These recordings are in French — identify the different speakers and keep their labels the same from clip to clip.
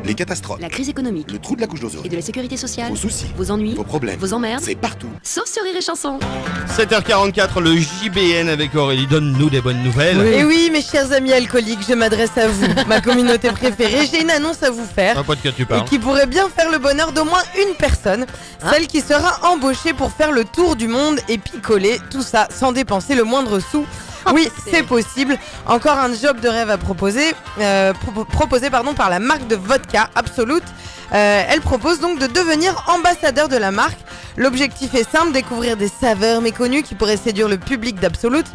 Speaker 1: Les catastrophes,
Speaker 2: La crise économique
Speaker 1: le trou de la couche d'ozone,
Speaker 2: et de la sécurité sociale,
Speaker 1: vos soucis,
Speaker 2: vos ennuis,
Speaker 1: vos problèmes,
Speaker 2: vos emmerdes,
Speaker 1: c'est partout.
Speaker 2: sauf sur Rire et Chanson.
Speaker 3: 7h44, le JBN avec Aurélie, donne-nous des bonnes nouvelles.
Speaker 4: Et oui, mes chers amis alcooliques, je m'adresse à vous, ma communauté préférée. J'ai une annonce à vous faire.
Speaker 3: À quoi de quoi tu
Speaker 4: Et
Speaker 3: parles?
Speaker 4: qui pourrait bien faire le bonheur d'au moins une personne, celle qui sera embauchée pour faire le tour du monde et picoler, tout ça sans dépenser le moindre sou. Oui, c'est possible. Encore un job de rêve à proposer, proposé par la marque de vodka Absolut. Elle propose donc de devenir ambassadeur de la marque. L'objectif est simple, découvrir des saveurs méconnues qui pourraient séduire le public d'Absolute.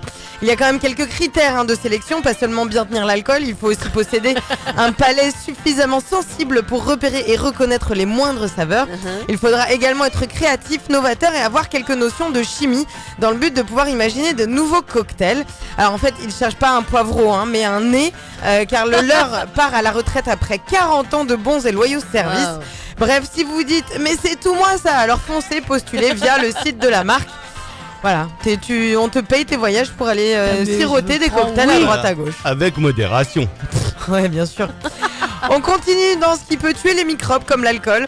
Speaker 4: Il y a quand même quelques critères de sélection, pas seulement bien tenir l'alcool, il faut aussi posséder un palais suffisamment sensible pour repérer et reconnaître les moindres saveurs. Il faudra également être créatif, novateur et avoir quelques notions de chimie dans le but de pouvoir imaginer de nouveaux cocktails. Alors en fait, ils ne cherchent pas un poivreau, mais un nez, car le leur part à la retraite après 40 ans de bons et loyaux services.
Speaker 5: Wow.
Speaker 4: Bref, si vous dites « mais c'est tout moi ça », alors foncez postuler via le site de la marque. Voilà, on te paye tes voyages pour aller siroter des cocktails à droite à gauche.
Speaker 3: Avec modération.
Speaker 4: Ouais, bien sûr. On continue dans ce qui peut tuer les microbes comme l'alcool.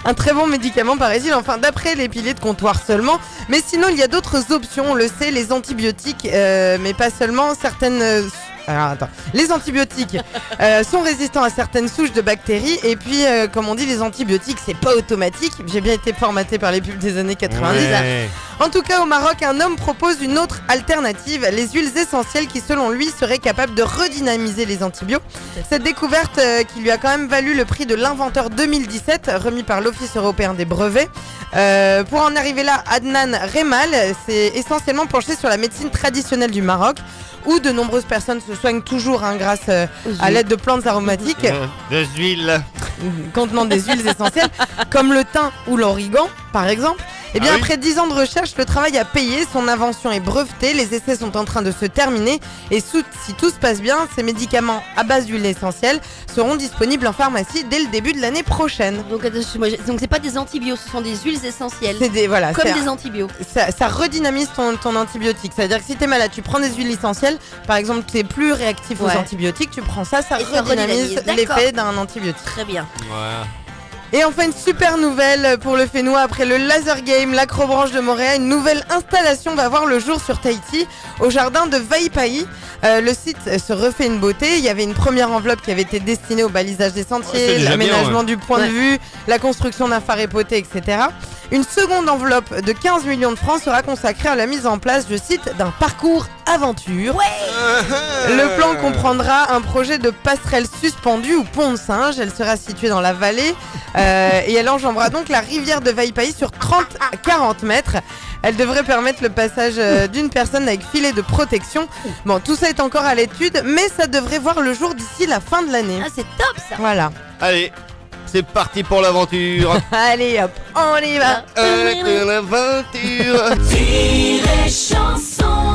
Speaker 4: Un très bon médicament, paraît-il, enfin d'après les piliers de comptoir seulement. Mais sinon, il y a d'autres options, on le sait, les antibiotiques, mais pas seulement certaines... Alors attends, les antibiotiques sont résistants à certaines souches de bactéries et puis comme on dit, les antibiotiques c'est pas automatique. J'ai bien été formaté par les pubs des années 90.
Speaker 3: Ouais.
Speaker 4: En tout cas au Maroc, un homme propose une autre alternative, les huiles essentielles qui selon lui seraient capables de redynamiser les antibiotiques. Cette découverte qui lui a quand même valu le prix de l'inventeur 2017 remis par l'Office européen des brevets. Pour en arriver là, Adnan Remal s'est essentiellement penché sur la médecine traditionnelle du Maroc où de nombreuses personnes se soignent toujours grâce à l'aide de plantes aromatiques
Speaker 3: Des huiles.
Speaker 4: contenant des huiles essentielles comme le thym ou l'origan par exemple. Et bien
Speaker 3: Ah oui.
Speaker 4: après 10 ans de recherche, le travail a payé, son invention est brevetée, les essais sont en train de se terminer et si tout se passe bien, ces médicaments à base d'huile essentielle seront disponibles en pharmacie dès le début de l'année prochaine.
Speaker 5: Donc c'est pas des antibiotiques, ce sont des huiles essentielles.
Speaker 4: C'est des
Speaker 5: Comme des antibiotiques.
Speaker 4: ça redynamise ton antibiotique. C'est-à-dire que si t'es malade, tu prends des huiles essentielles, par exemple t'es plus réactif aux
Speaker 5: Ouais.
Speaker 4: antibiotiques, tu prends ça, ça
Speaker 5: Et ça
Speaker 4: redynamise
Speaker 5: redynamise,
Speaker 4: l'effet d'un antibiotique.
Speaker 5: Très bien.
Speaker 3: Ouais.
Speaker 4: Et enfin une super nouvelle pour le Fénois, après le Laser Game, l'Acrobranche de Montréal, une nouvelle installation va voir le jour sur Tahiti, au jardin de Vaipai. Le site se refait une beauté, il y avait une première enveloppe qui avait été destinée au balisage des
Speaker 3: Ouais,
Speaker 4: sentiers,
Speaker 3: c'est déjà
Speaker 4: l'aménagement
Speaker 3: bien,
Speaker 4: du point de vue, la construction d'un phare époté, etc. Une seconde enveloppe de 15 millions de francs sera consacrée à la mise en place, je cite, d'un parcours aventure. Le plan comprendra un projet de passerelle suspendue ou pont de singe. Elle sera située dans la vallée et elle enjambera donc la rivière de Vaipai sur 30 à 40 mètres. Elle devrait permettre le passage d'une personne avec filet de protection. Bon, tout ça est encore à l'étude, mais ça devrait voir le jour d'ici la fin de l'année.
Speaker 5: Ah, c'est top ça.
Speaker 4: Voilà.
Speaker 3: Allez, c'est parti pour l'aventure.
Speaker 4: Allez hop, on y va.
Speaker 3: Avec l'aventure.
Speaker 6: Rire et Chanson.